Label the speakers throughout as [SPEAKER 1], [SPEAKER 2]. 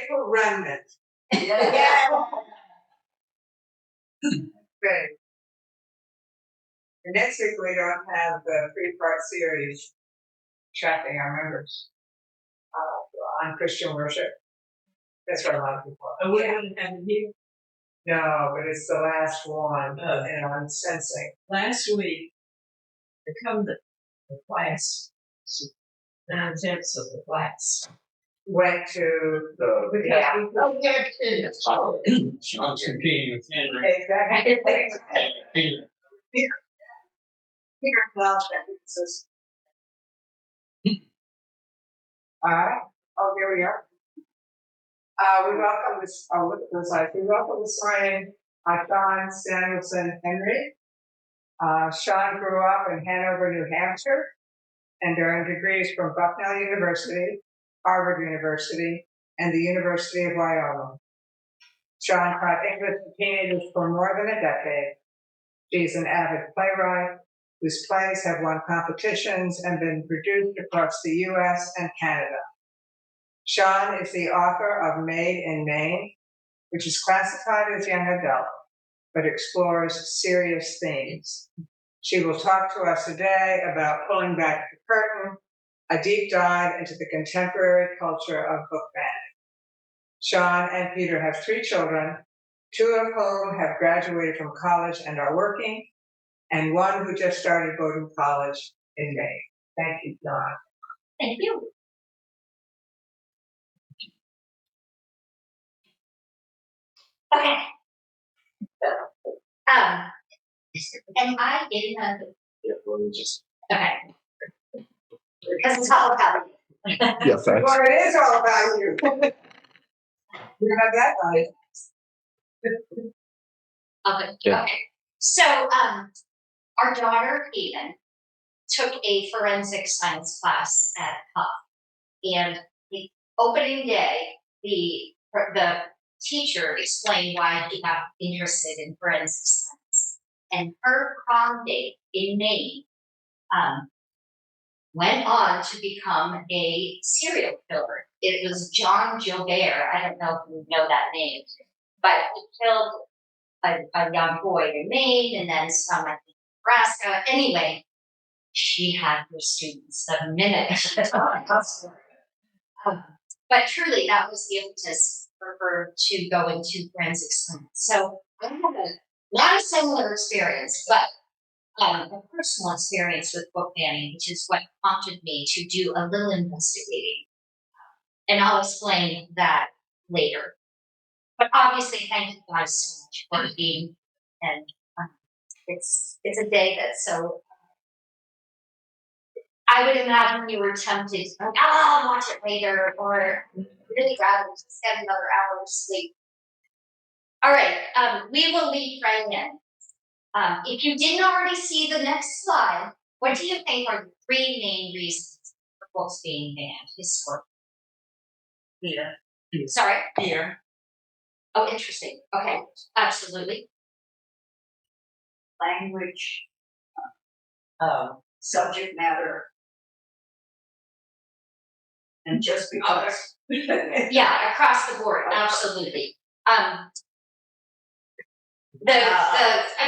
[SPEAKER 1] grateful remnant.
[SPEAKER 2] Yeah.
[SPEAKER 1] Good. And next week we don't have the 3-part series tracking our members on Christian worship. That's what a lot of people are.
[SPEAKER 2] And we don't have it here.
[SPEAKER 1] No, but it's the last one, and I'm sensing.
[SPEAKER 2] Last week, I come to the class, 9/10 of the class.
[SPEAKER 1] Went to
[SPEAKER 2] Yeah. Oh, yeah, too.
[SPEAKER 3] Shawn Samueslon Henry.
[SPEAKER 1] exactly.
[SPEAKER 3] Peter.
[SPEAKER 1] Peter Welsh, all right. Oh, here we are. We welcome this. Oh, look at this slide. We welcome this morning Shawn Samueslon Henry. Shawn grew up in Hanover, New Hampshire, and earned degrees from Bucknell University, Harvard University, and the University of Wyoming. Shawn taught English to teenagers for more than a decade. She's an avid playwright whose plays have won competitions and been produced across the U.S. and Canada. Shawn is the author of Made in Maine, which is classified as young adult, but explores serious themes. She will talk to us today about pulling back the curtain, a deep dive into the contemporary culture of book banning. Shawn and Peter have 3 children, 2 of whom have graduated from college and are working, and 1 who just started going to college in May. Thank you, Shawn.
[SPEAKER 4] Thank you. Okay. Am I in the?
[SPEAKER 3] Yeah, well, we just.
[SPEAKER 4] Okay. Because it's all about you.
[SPEAKER 3] Yeah, thanks.
[SPEAKER 1] Well, it is all about you. We have that right.
[SPEAKER 4] Okay.
[SPEAKER 3] Yeah.
[SPEAKER 4] Okay. So, our daughter Eden took a forensic science class at Huff, and the opening day, the teacher explained why she got interested in forensic science, and her prom date in Maine went on to become a serial killer. It was John Gilbert. I don't know if you know that name, but he killed a young boy in Maine and then some in Nebraska. Anyway, she had her students the minute. But truly, that was the impetus for her to go into forensic science. So I have a not a similar experience, but a personal experience with book banning, which is what prompted me to do a little investigating. And I'll explain that later. But obviously, thank you guys so much for being, and it's a day that's so. I would imagine you were tempted, like, I'll watch it later, or really rather just get another hour of sleep. All right, we will leave right in. If you didn't already see the next slide, what do you think are the 3 main reasons for books being banned historically?
[SPEAKER 2] Fear.
[SPEAKER 4] Sorry?
[SPEAKER 2] Fear.
[SPEAKER 4] Oh, interesting. Okay, absolutely.
[SPEAKER 2] Language. Subject matter. And just because.
[SPEAKER 4] Yeah, across the board, absolutely. I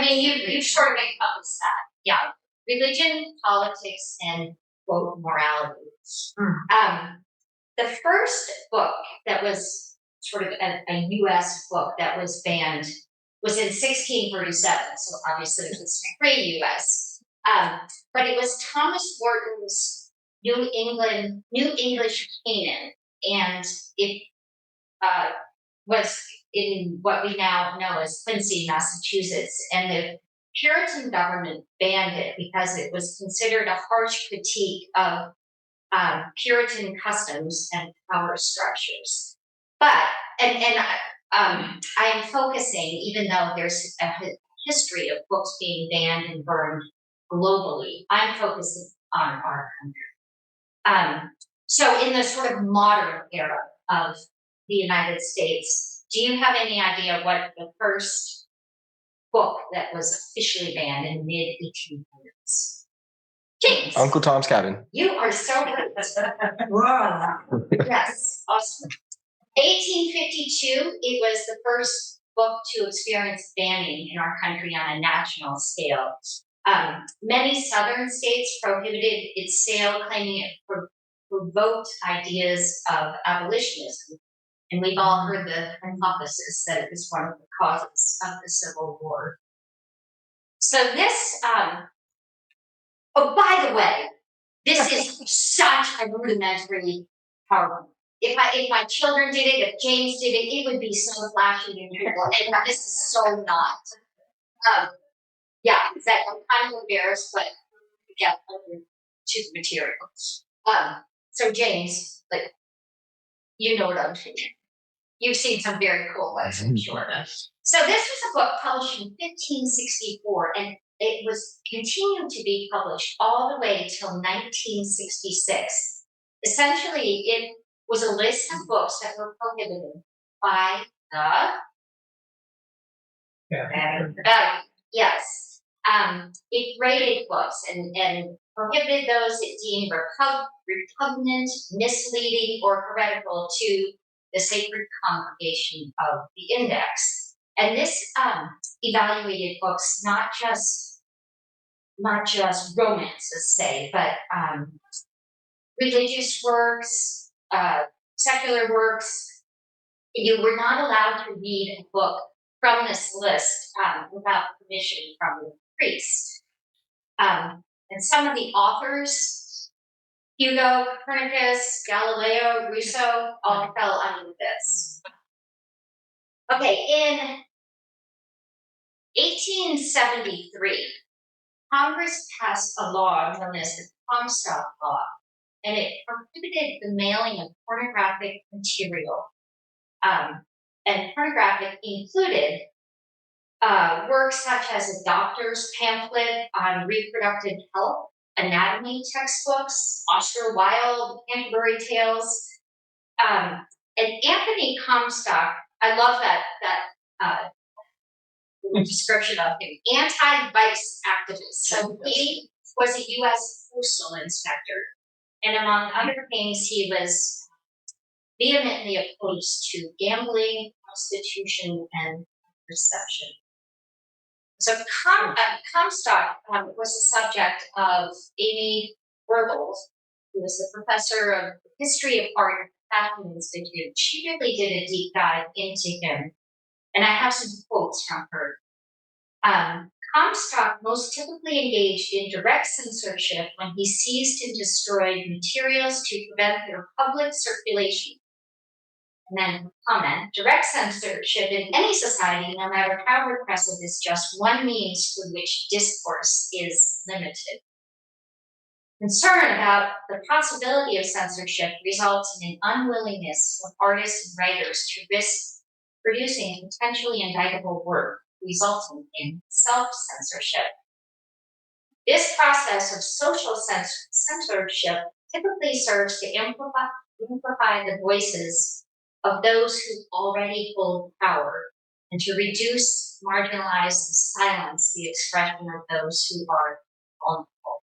[SPEAKER 4] mean, you sort of encompass that. Yeah, religion, politics, and quote morality. The first book that was sort of a U.S. book that was banned was in 1637. So obviously it was pre-U.S. But it was Thomas Warton's New English Canaan, and it was in what we now know as Quincy, Massachusetts, and the Puritan government banned it because it was considered a harsh critique of Puritan customs and power structures. But, I am focusing, even though there's a history of books being banned and burned globally, I'm focusing on our country. So in the sort of modern era of the United States, do you have any idea what the first book that was officially banned in mid-1800s? James.
[SPEAKER 3] Uncle Tom's Cabin.
[SPEAKER 4] You are so good.
[SPEAKER 1] Wow.
[SPEAKER 4] Yes, awesome. 1852, it was the first book to experience banning in our country on a national scale. Many southern states prohibited its sale, claiming it provoked ideas of abolitionism. And we've all heard the hypothesis that it was one of the causes of the Civil War. So this, oh, by the way, this is such a rudimentary PowerPoint. If my children did it, if James did it, it would be so flashy and beautiful. And this is so not. Yeah, that I'm kind of embarrassed, but yeah, to the material. So James, like, you know what I'm saying. You've seen some very cool ones, I'm sure. So this was a book published in 1564, and it was continued to be published all the way till 1966. Essentially, it was a list of books that were prohibited by yes. It graded books and prohibited those it deemed repugnant, misleading, or heretical to the sacred congregation of the Index. And this evaluated books not just romances, say, but religious works, secular works. You were not allowed to read a book from this list without permission from the priest. And some of the authors, Hugo, Copernicus, Galileo, Rousseau, all fell under this. Okay, in 1873, Congress passed a law known as the Comstock Law, and it prohibited the mailing of pornographic material. And pornographic included works such as a doctor's pamphlet on reproductive health, anatomy textbooks, Oscar Wilde, Canterbury Tales. And Anthony Comstock, I love that description of him, anti-vice activist. So he was a U.S. postal inspector, and among other things, he was vehemently opposed to gambling, prostitution, and deception. So Comstock was the subject of Amy Burgles, who was the professor of history of art at the Kaplan Institute. She really did a deep dive into him, and I have some quotes from her. Comstock most typically engaged in direct censorship when he seized and destroyed materials to prevent their public circulation. And then comment, direct censorship in any society, no matter how repressive, is just one means through which discourse is limited. Concern about the possibility of censorship results in an unwillingness of artists and writers to risk producing potentially indictable work, resulting in self-censorship. This process of social censorship typically serves to amplify the voices of those who already hold power, and to reduce, marginalize, and silence the expression of those who are vulnerable.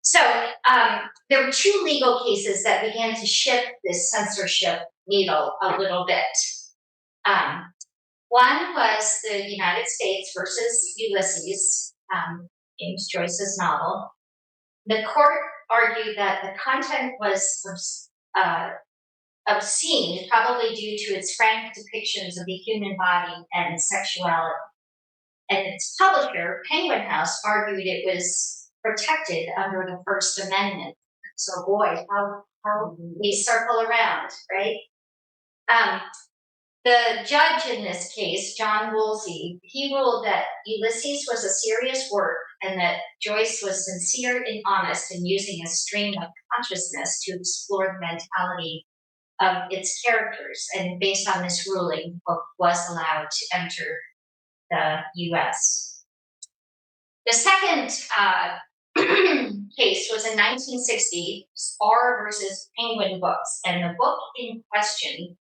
[SPEAKER 4] So there were two legal cases that began to shift this censorship needle a little bit. One was the United States versus Ulysses, James Joyce's novel. The court argued that the content was obscene, probably due to its frank depictions of the human body and sexuality. And its publisher, Penguin House, argued it was protected under the First Amendment. So boy, how we circle around, right? The judge in this case, John Woolsey, he ruled that Ulysses was a serious work and that Joyce was sincere and honest in using a stream of consciousness to explore the mentality of its characters. And based on this ruling, the book was allowed to enter the U.S. The second case was in 1960, Spar versus Penguin Books, and the book in question,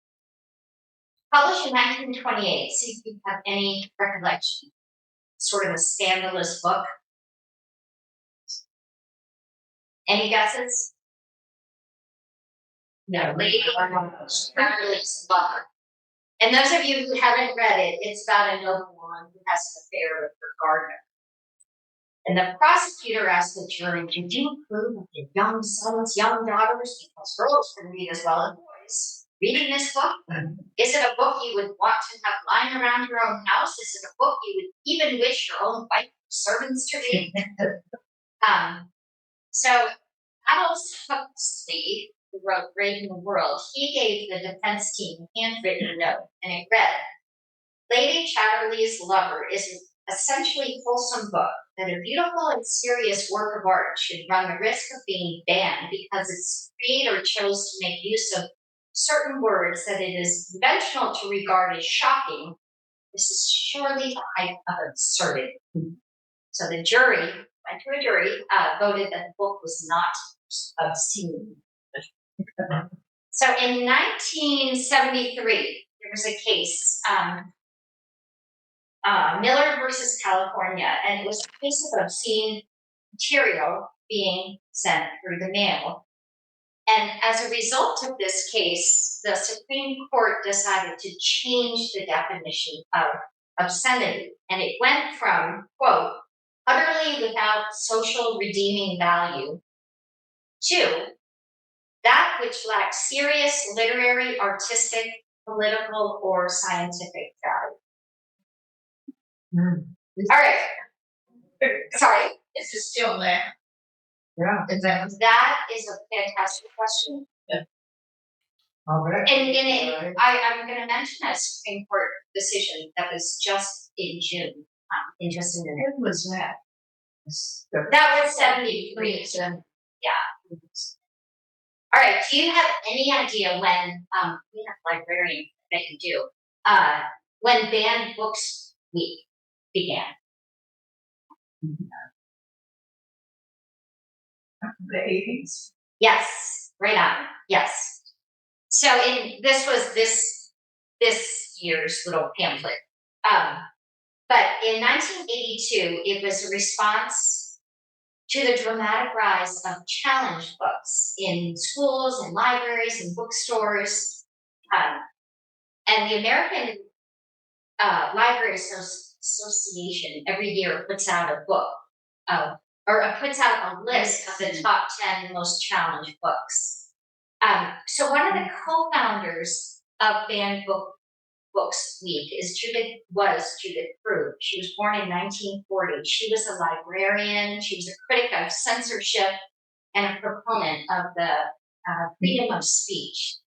[SPEAKER 4] published in 1928, see if you have any recollection, sort of a scandalous book. Any guesses? Lady Charlie's Lover. And those of you who haven't read it, it's about a noblewoman who has an affair with her gardener. And the prosecutor asked the jury, "Did you approve of your young sons, young daughters, because girls can read as well as boys, reading this book? Is it a book you would want to have lying around your own house? Is it a book you would even wish your own wife servants to read?" So Aldous Huxley, who wrote Brave New World, he gave the defense team a handwritten note, and it read, "Lady Chatterley's Lover is an essentially wholesome book that a beautiful and serious work of art should run the risk of being banned because its creator chose to make use of certain words that it is conventional to regard as shocking. This is surely the height of absurdity." So the jury went to a jury, voted that the book was not obscene. So in 1973, there was a case, Miller versus California, and it was a case of obscene material being sent through the mail. And as a result of this case, the Supreme Court decided to change the definition of obscenity. And it went from, quote, "utterly without social redeeming value," to that which lacks serious literary, artistic, political, or scientific value. All right. Sorry.
[SPEAKER 2] Is it still there?
[SPEAKER 1] Yeah,
[SPEAKER 4] That is a fantastic question.
[SPEAKER 1] all right.
[SPEAKER 4] And I'm going to mention a Supreme Court decision that was just in June. In just a minute.
[SPEAKER 2] When was that?
[SPEAKER 4] That was 73. Yeah. All right. Do you have any idea when we have a librarian that can do when Banned Books Week began?
[SPEAKER 2] The 80s?
[SPEAKER 4] Yes, right on. Yes. So this was this year's little pamphlet. But in 1982, it was a response to the dramatic rise of challenge books in schools and libraries and bookstores. And the American Library Association every year puts out a book puts out a list of the top 10 most challenged books. So one of the co-founders of Banned Books Week was Judith Krug. She was born in 1940. She was a librarian. She was a critic of censorship and a proponent of the freedom of speech.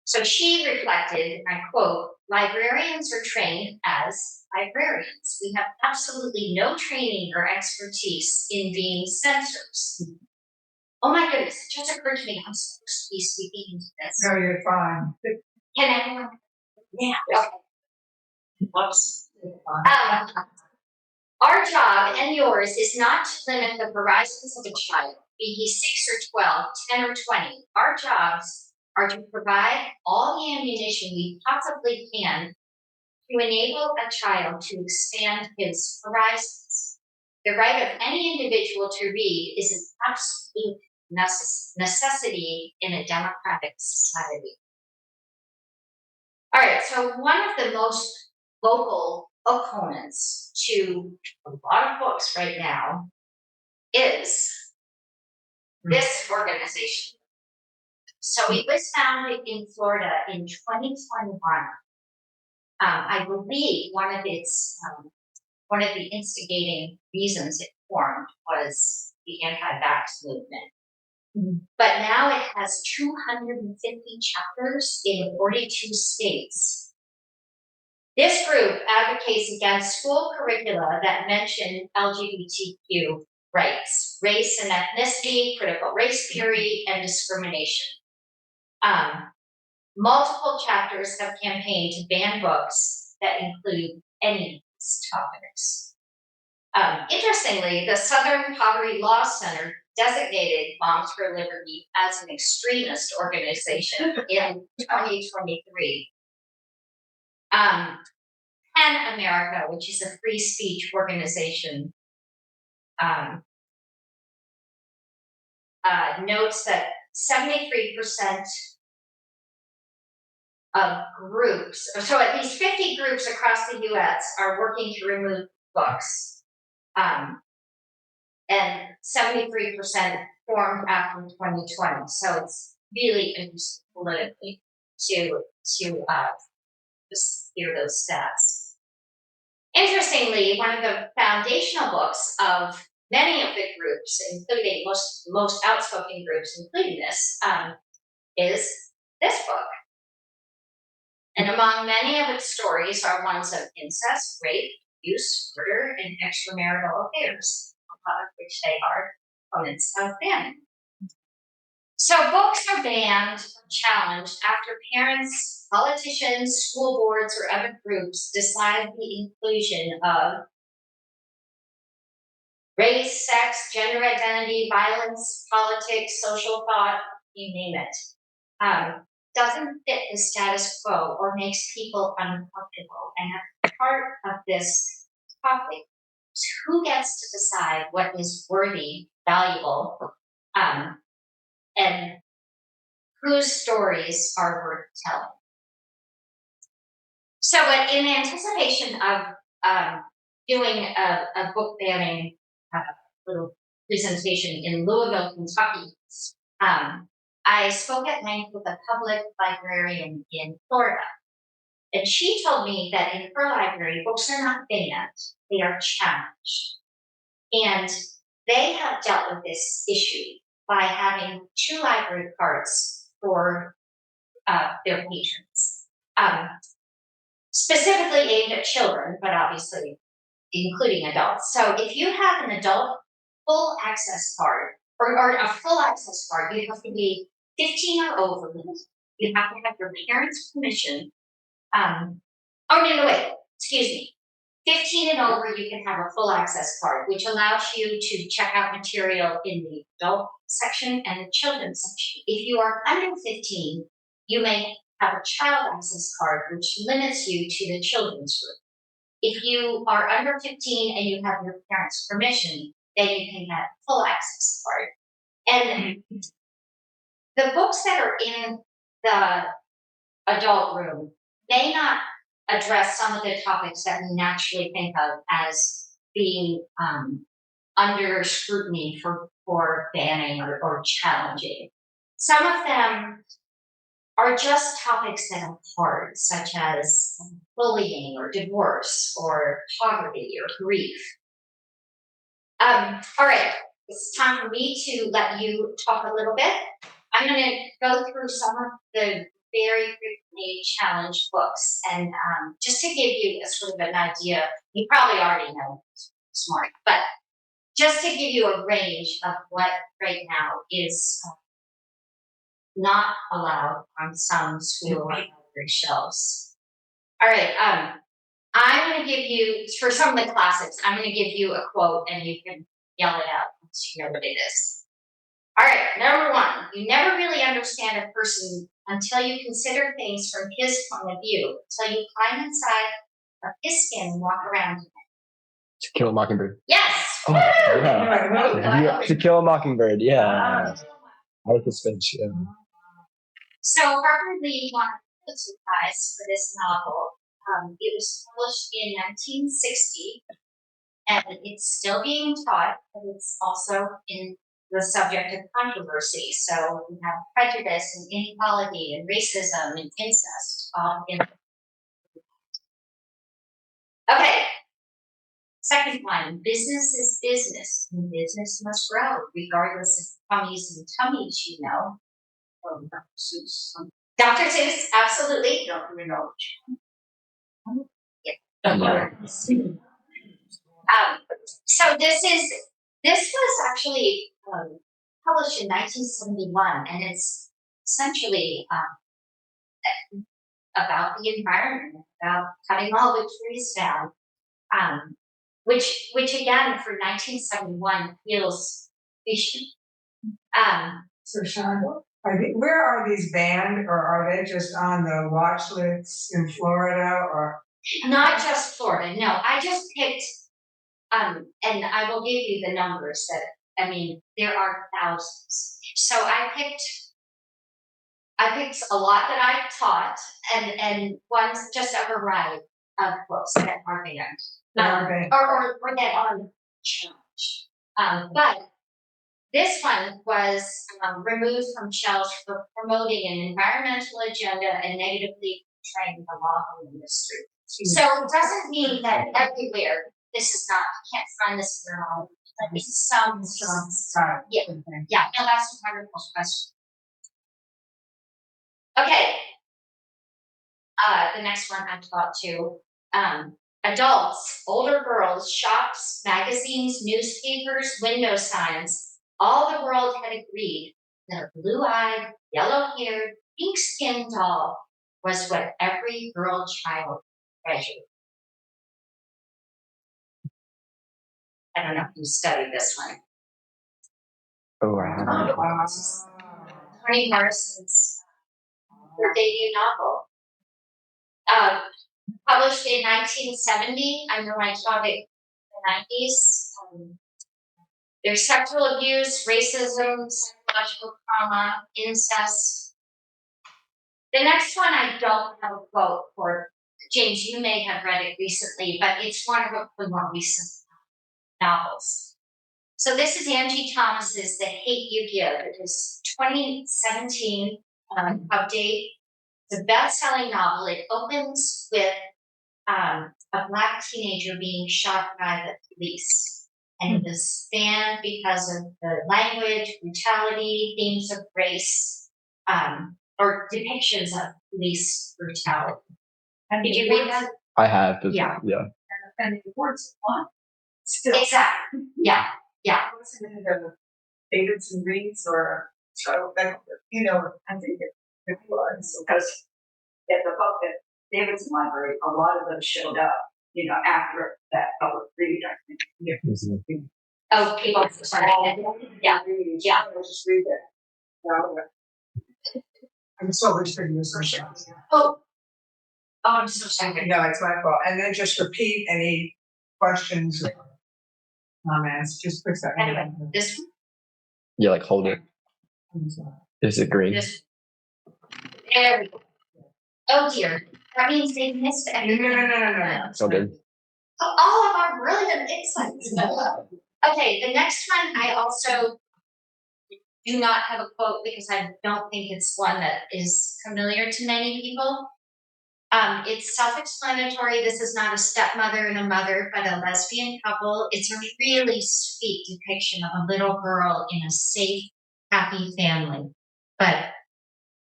[SPEAKER 4] So she reflected, and I quote, "Librarians are trained as librarians. We have absolutely no training or expertise in being censors." Oh my goodness, it just occurred to me, I'm supposed to be speaking into this.
[SPEAKER 1] No, you're fine.
[SPEAKER 4] Can everyone? Yeah. Okay.
[SPEAKER 2] Whoops.
[SPEAKER 4] Our job and yours is not to limit the horizons of a child, be he 6 or 12, 10 or 20. Our jobs are to provide all the ammunition we possibly can to enable a child to expand his horizons. The right of any individual to read is an absolute necessity in a democratic society. All right, so one of the most vocal opponents to a lot of books right now is this organization. So it was founded in Florida in 2021. I believe one of the instigating reasons it formed was the anti-vax movement. But now it has 250 chapters in 42 states. This group advocates against school curricula that mention LGBTQ rights, race and ethnicity, critical race theory, and discrimination. Multiple chapters have campaigned to ban books that include any of these topics. Interestingly, the Southern Poverty Law Center designated Moms for Liberty as an extremist organization in 2023. PEN America, which is a free speech organization, notes that 73% of groups, so at least 50 groups across the US are working to remove books. And 73% formed after 2020. So it's really interesting politically to just hear those stats. Interestingly, one of the foundational books of many of the groups, including most outspoken groups, including this, is this book. And among many of its stories are ones of incest, rape, abuse, murder, and extramarital affairs, a lot of which they are opponents of banning. So books are banned or challenged after parents, politicians, school boards, or other groups decide the inclusion of race, sex, gender identity, violence, politics, social thought, you name it. Doesn't fit the status quo or makes people uncomfortable. And a part of this topic is who gets to decide what is worthy, valuable, and whose stories are worth telling. So, but in anticipation of doing a book banning little presentation in Louisville, Kentucky, I spoke at length with a public librarian in Florida. And she told me that in her library, books are not banned, they are challenged. And they have dealt with this issue by having 2 library cards for their patrons, specifically aimed at children, but obviously including adults. So if you have an adult full access card, or a full access card, you have to be 15 or over. You have to have your parents' permission. Excuse me. 15 and over, you can have a full access card, which allows you to check out material in the adult section and the children's section. If you are under 15, you may have a child access card, which limits you to the children's room. If you are under 15 and you have your parents' permission, then you can have a full access card. And the books that are in the adult room may not address some of the topics that we naturally think of as being under scrutiny for banning or challenging. Some of them are just topics that are hard, such as bullying or divorce or poverty or grief. All right, it's time for me to let you talk a little bit. I'm going to go through some of the very frequently challenged books, and just to give you a sort of an idea, you probably already know, smart, but just to give you a range of what right now is not allowed on some school library shelves. All right, I'm going to give you, for some of the classics, I'm going to give you a quote and you can yell it out once you know what it is. All right, number 1, you never really understand a person until you consider things from his point of view, until you climb inside of his skin and walk around him.
[SPEAKER 5] To Kill a Mockingbird.
[SPEAKER 4] Yes!
[SPEAKER 5] Oh, yeah. To Kill a Mockingbird, yeah. Arthur Finch, yeah.
[SPEAKER 4] So Harper Lee won a Pulitzer Prize for this novel. It was published in 1960, and it's still being taught, but it's also in the subject of controversy. So we have prejudice and inequality and racism and incest all in. Okay. Second one, business is business, and business must grow, regardless of tummies and tummies, you know. Dr. Seuss. Dr. Seuss, absolutely.
[SPEAKER 1] Don't we know?
[SPEAKER 4] Yeah. So this was actually published in 1971, and it's essentially about the environment, about cutting all the trees down, which again for 1971 feels fishy.
[SPEAKER 1] So Shawn, where are these banned, or are they just on the watch lists in Florida, or?
[SPEAKER 4] Not just Florida, no. I just picked, and I will give you the numbers there are thousands. So I picked I picked a lot that I taught, and one's just a variety of books that are banned, or that are challenged. But this one was removed from shelves for promoting an environmental agenda and negatively portraying the novel industry. So it doesn't mean that everywhere this is not. You can't find this in your novel. But this is some. Yeah, no, that's a wonderful question. Okay. The next one I taught to adults, older girls, shops, magazines, newspapers, window signs. All the world had agreed that a blue-eyed, yellow-haired, pink-skinned doll was what every girl child treasured. I don't know if you studied this one.
[SPEAKER 5] Oh, I haven't.
[SPEAKER 4] Toni Morrison's her debut novel. Published in 1970. I know I taught it in the 90s. There's sexual abuse, racism, psychological trauma, incest. The next one I don't have a quote for. James, you may have read it recently, but it's one of the more recent novels. So this is Angie Thomas's The Hate You Give. It is 2017 update. It's a best-selling novel. It opens with a Black teenager being shot by the police. And it was banned because of the language, brutality, themes of race, or depictions of police brutality. Did you read that?
[SPEAKER 5] I have.
[SPEAKER 4] Yeah.
[SPEAKER 2] And the words what?
[SPEAKER 4] Still. Exactly. Yeah.
[SPEAKER 1] Wasn't it a Davidson Reads or so? You know, I think it was because at the book at Davidson Library, a lot of them showed up. You know, after that public read, I think.
[SPEAKER 5] Mm-hmm.
[SPEAKER 4] Oh, people. Yeah.
[SPEAKER 1] I'll just read it. I'm so restricted for sure.
[SPEAKER 4] Oh, I'm so sorry.
[SPEAKER 1] No, it's my fault. And then just repeat any questions or comments. Just quick second.
[SPEAKER 4] Anyway, this one.
[SPEAKER 5] Yeah, like hold it. Is it green?
[SPEAKER 4] This. There we go. Oh dear. That means they missed everything.
[SPEAKER 1] No.
[SPEAKER 5] So good.
[SPEAKER 4] All of our brilliant insights. Okay, the next one I also do not have a quote because I don't think it's one that is familiar to many people. It's self-explanatory. This is not a stepmother and a mother, but a lesbian couple. It's a really sweet depiction of a little girl in a safe, happy family. But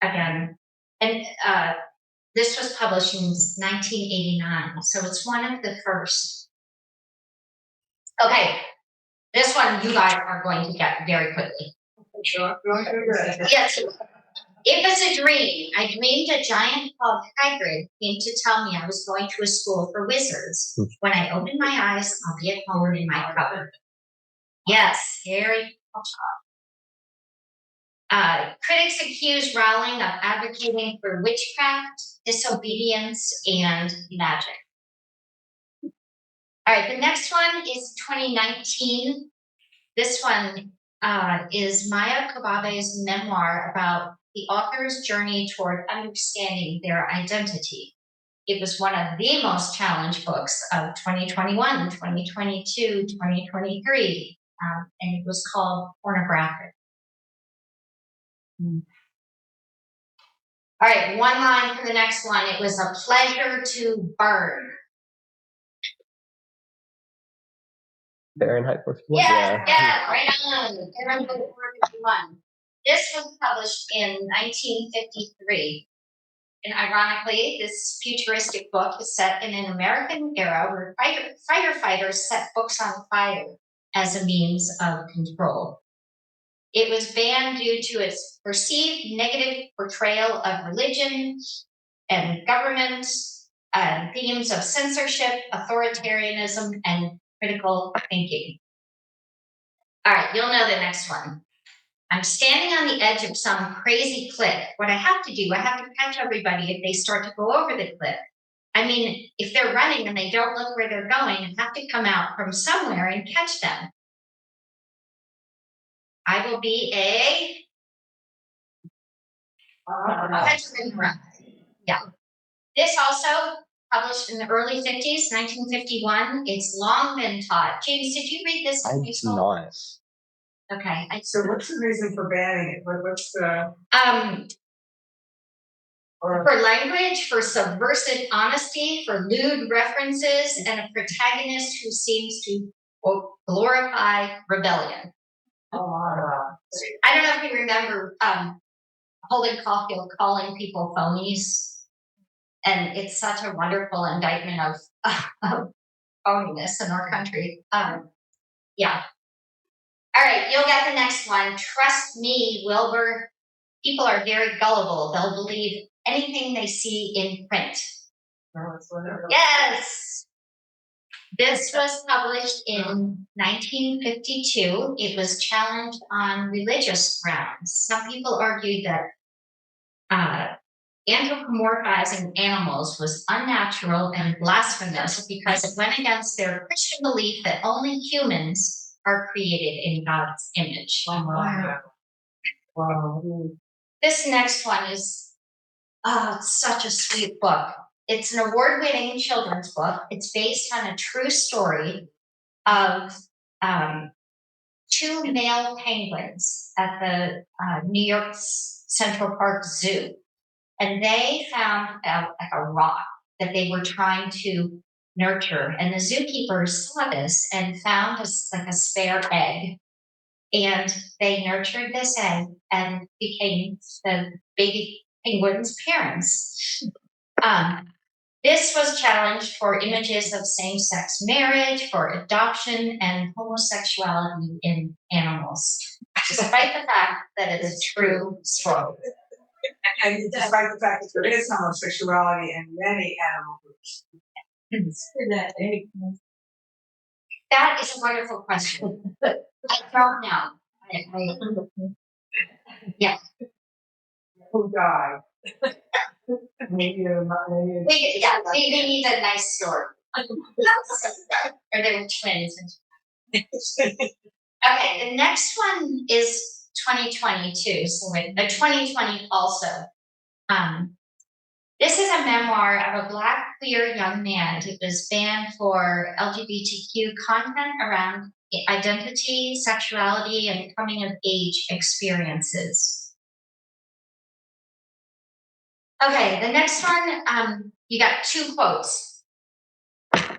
[SPEAKER 4] again, and this was published in 1989, so it's one of the first. Okay, this one you guys are going to get very quickly.
[SPEAKER 1] Sure.
[SPEAKER 4] Yes. It was a dream. I dreamed a giant called Hagrid came to tell me I was going to a school for wizards. When I open my eyes, I'll be at home in my cupboard. Yes, Harry Potter. Critics accused Rowling of advocating for witchcraft, disobedience, and magic. All right, the next one is 2019. This one is Maya Kobabe's memoir about the author's journey toward understanding their identity. It was one of the most challenged books of 2021, 2022, 2023, and it was called Pornographic. All right, one line for the next one. It was a pleasure to burn.
[SPEAKER 5] Fahrenheit 451?
[SPEAKER 4] Yes, right on. Fahrenheit 451. This was published in 1953. And ironically, this futuristic book is set in an American era where firefighters set books on fire as a means of control. It was banned due to its perceived negative portrayal of religion and government, themes of censorship, authoritarianism, and critical thinking. All right, you'll know the next one. I'm standing on the edge of some crazy cliff. What I have to do, I have to catch everybody if they start to go over the cliff. I mean, if they're running and they don't look where they're going, I have to come out from somewhere and catch them. I will be Benjamin Brown. Yeah. This also published in the early 50s, 1951. It's long been taught. James, did you read this?
[SPEAKER 5] I did not.
[SPEAKER 4] Okay.
[SPEAKER 1] So what's the reason for banning it? What's the?
[SPEAKER 4] For language, for subversive honesty, for lewd references, and a protagonist who seems to, quote, glorify rebellion.
[SPEAKER 1] Oh my God.
[SPEAKER 4] I don't know if you remember Holden Caulfield calling people phonies. And it's such a wonderful indictment of phoniness in our country. Yeah. All right, you'll get the next one. Trust me, Wilbur. People are very gullible. They'll believe anything they see in print. Yes. This was published in 1952. It was challenged on religious grounds. Some people argued that anthropomorphizing animals was unnatural and blasphemous because it went against their Christian belief that only humans are created in God's image.
[SPEAKER 1] Wow.
[SPEAKER 4] This next one is such a sweet book. It's an award-winning children's book. It's based on a true story of two male penguins at the New York Central Park Zoo. And they found a rock that they were trying to nurture. And the zookeepers saw this and found a spare egg. And they nurtured this egg and became the baby penguin's parents. This was challenged for images of same-sex marriage, for adoption, and homosexuality in animals, despite the fact that it is a true story.
[SPEAKER 1] And despite the fact that there is homosexuality in many animal groups.
[SPEAKER 4] That is a wonderful question. I don't know. Yeah.
[SPEAKER 1] Who died? Maybe
[SPEAKER 4] We need a nice story. Or they were twins. Okay, the next one is 2022. So 2020 also. This is a memoir of a Black queer young man who was banned for LGBTQ content around identity, sexuality, and coming of age experiences. Okay, the next one, you got two quotes.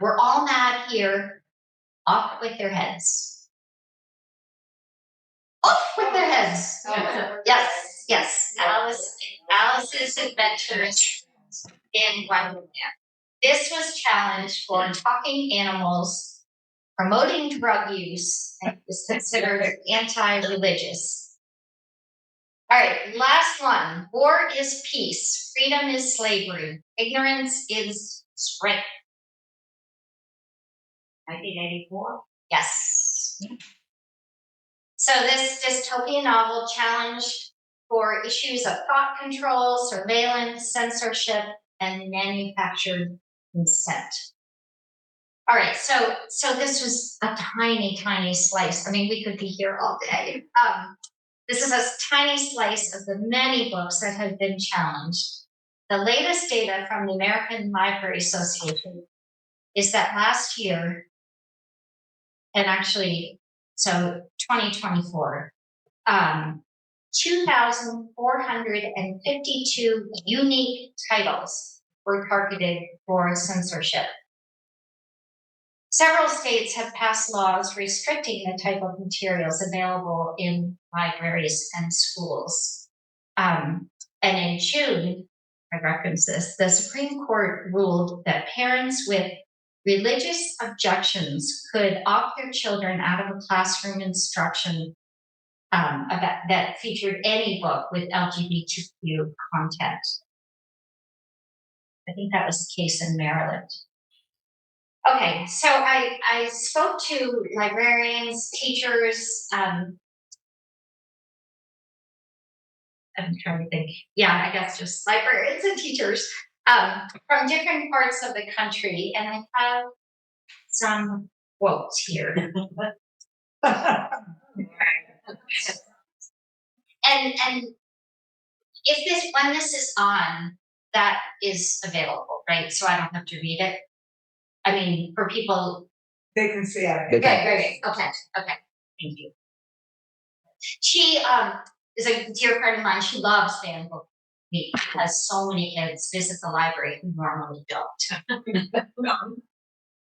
[SPEAKER 4] We're all mad here, off with their heads. Off with their heads. Yes. Alice's Adventures in Wonderland. This was challenged for talking animals, promoting drug use, and was considered anti-religious. All right, last one. War is peace. Freedom is slavery. Ignorance is strength. 1984? Yes. So this dystopian novel challenged for issues of thought control, surveillance, censorship, and manufactured consent. All right, so this was a tiny slice. I mean, we could be here all day. This is a tiny slice of the many books that have been challenged. The latest data from the American Library Association is that last year, and actually, so 2024, 2,452 unique titles were targeted for censorship. Several states have passed laws restricting the type of materials available in libraries and schools. And in June, I reference this, the Supreme Court ruled that parents with religious objections could opt their children out of a classroom instruction that featured any book with LGBTQ content. I think that was the case in Maryland. Okay, so I spoke to librarians, teachers. I'm trying to think. Yeah, I guess just librarians and teachers from different parts of the country, and I have some quotes here. And when this is on, that is available, right? So I don't have to read it. I mean, for people.
[SPEAKER 1] They can see it.
[SPEAKER 5] They can.
[SPEAKER 4] Great. Okay. Thank you. She is a dear friend of mine. She loves banned book week because so many kids visit the library who normally don't.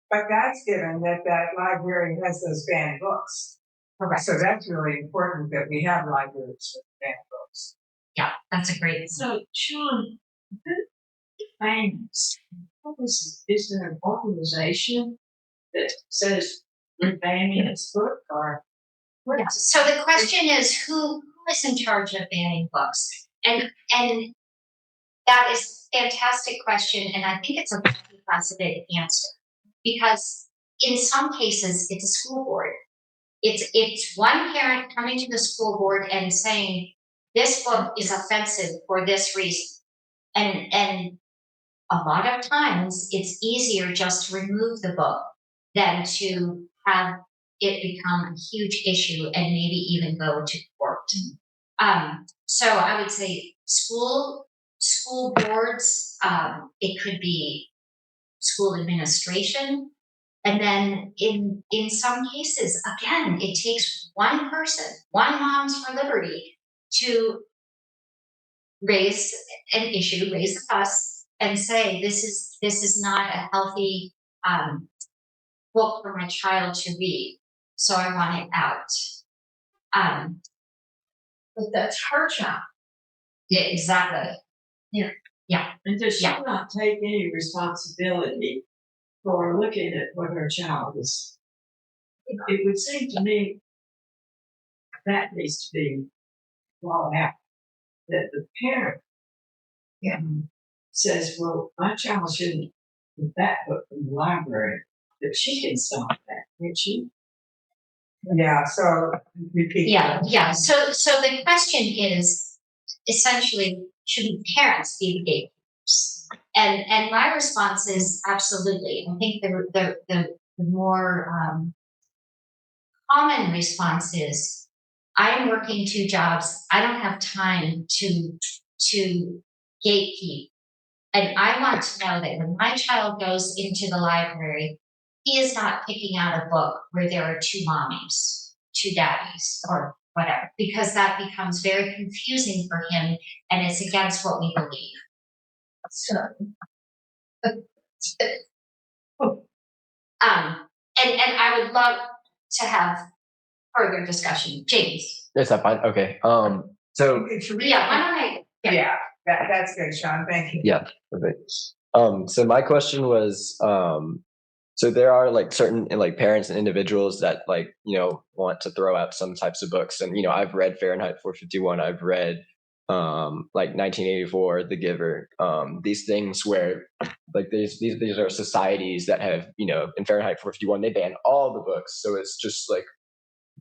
[SPEAKER 1] But that's given that that library has those banned books.
[SPEAKER 4] Correct.
[SPEAKER 1] So that's really important that we have libraries with banned books.
[SPEAKER 4] Yeah, that's a great.
[SPEAKER 2] So, Shawn, who defines? Is there an organization that says we're banning this book, or what?
[SPEAKER 4] Yeah. So the question is, who is in charge of banning books? And that is a fantastic question, and I think it's a multifaceted answer because in some cases it's a school board. It's one parent coming to the school board and saying this book is offensive for this reason, and a lot of times it's easier just to remove the book than to have it become a huge issue and maybe even go to court. So I would say school boards, it could be school administration. And then in some cases, again, it takes one person, one Moms for Liberty to raise an issue, raise the fuss, and say this is not a healthy book for my child to read, so I want it out.
[SPEAKER 2] But that's her child.
[SPEAKER 4] Yeah, exactly.
[SPEAKER 2] And does she not take any responsibility for looking at what her child is? It would seem to me that needs to be brought out. That the parent says, well, my child shouldn't get that book from the library, but she can stop that, can't she?
[SPEAKER 1] Yeah, so repeat.
[SPEAKER 4] Yeah. So the question is essentially, shouldn't parents be the gatekeepers? And my response is absolutely. I think the more common response is, I am working 2 jobs. I don't have time to gatekeep. And I want to know that when my child goes into the library, he is not picking out a book where there are 2 mommies, 2 daddies, or whatever, because that becomes very confusing for him and it's against what we believe. So, and I would love to have further discussion. James.
[SPEAKER 5] Is that fine? Okay. So
[SPEAKER 4] Yeah, why don't I?
[SPEAKER 1] Yeah, that's good, Shawn. Thank you.
[SPEAKER 5] yeah, perfect. So my question was, so there are like certain like parents and individuals that like, want to throw out some types of books. And, I've read Fahrenheit 451. I've read like 1984, The Giver, these things where like these are societies that have, in Fahrenheit 451, they ban all the books. So it's just like,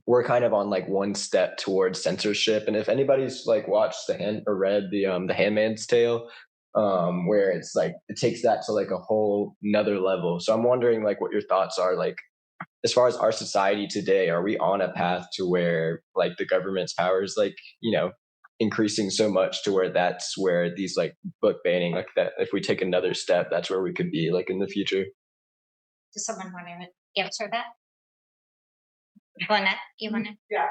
[SPEAKER 5] we're kind of on like one step towards censorship. And if anybody's like watched or read the Handmaid's Tale, where it's like it takes that to like a whole another level. So I'm wondering like what your thoughts are, like as far as our society today. Are we on a path to where like the government's power is like increasing so much to where that's where these like book banning, like that if we take another step, that's where we could be like in the future?
[SPEAKER 4] Does someone want to answer that? Lynette, you want to?
[SPEAKER 1] Yeah.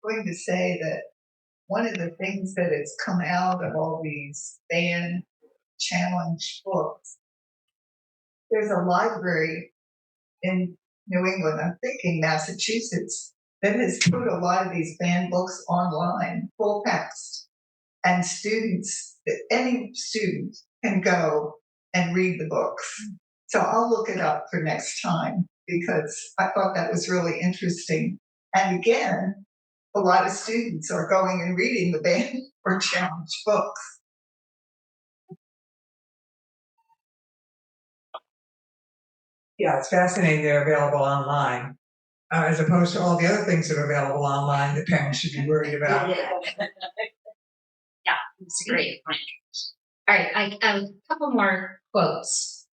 [SPEAKER 6] Going to say that one of the things that has come out of all these ban challenge books, there's a library in New England, I'm thinking Massachusetts, that has put a lot of these banned books online, full text, and any student can go and read the books. So I'll look it up for next time because I thought that was really interesting. And again, a lot of students are going and reading the banned or challenged books.
[SPEAKER 1] Yeah, it's fascinating they're available online, as opposed to all the other things that are available online that parents should be worried about.
[SPEAKER 4] Yeah, that's a great point. All right, a couple more quotes.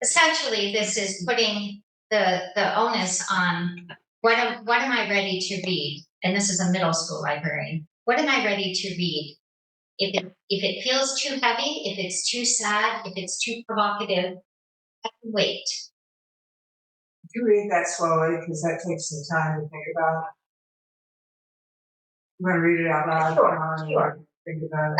[SPEAKER 4] Essentially, this is putting the onus on what am I ready to read? And this is a middle school librarian. What am I ready to read? If it feels too heavy, if it's too sad, if it's too provocative, I can wait.
[SPEAKER 1] You read that slowly because that takes some time to think about. I'm going to read it out loud.
[SPEAKER 4] Sure.
[SPEAKER 1] Think about it.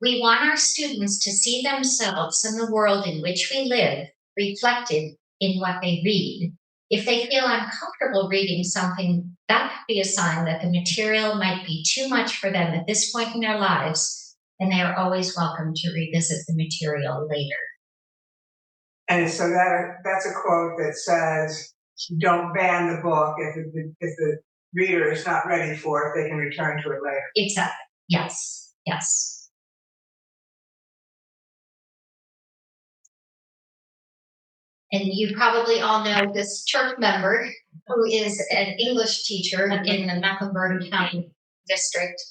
[SPEAKER 4] We want our students to see themselves in the world in which we live reflected in what they read. If they feel uncomfortable reading something, that could be a sign that the material might be too much for them at this point in their lives, and they are always welcome to revisit the material later.
[SPEAKER 1] And so that's a quote that says, don't ban the book if the reader is not ready for it, they can return to it later.
[SPEAKER 4] Exactly. Yes. Yes. And you probably all know this church member who is an English teacher in the Mecklenburg County district.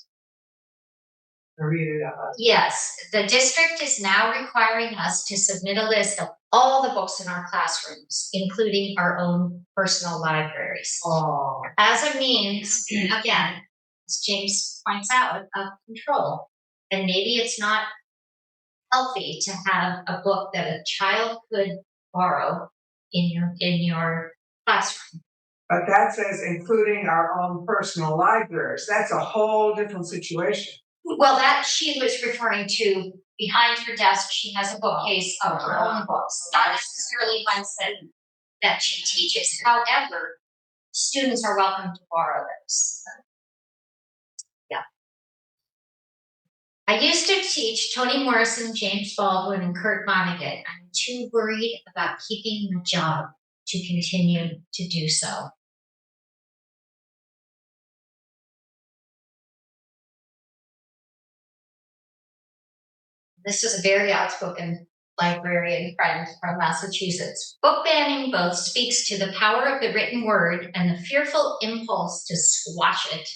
[SPEAKER 1] Read it out loud.
[SPEAKER 4] Yes, the district is now requiring us to submit a list of all the books in our classrooms, including our own personal libraries.
[SPEAKER 1] Oh.
[SPEAKER 4] As a means, again, as James points out, of control. And maybe it's not healthy to have a book that a child could borrow in your classroom.
[SPEAKER 1] But that says including our own personal libraries. That's a whole different situation.
[SPEAKER 4] Well, that she was referring to behind her desk, she has a bookcase of her own books, not necessarily ones that she teaches. However, students are welcome to borrow those. Yeah. I used to teach Toni Morrison, James Baldwin, and Kurt Vonnegut. I'm too worried about keeping the job to continue to do so. This is a very outspoken librarian friend from Massachusetts. Book banning both speaks to the power of the written word and the fearful impulse to squash it,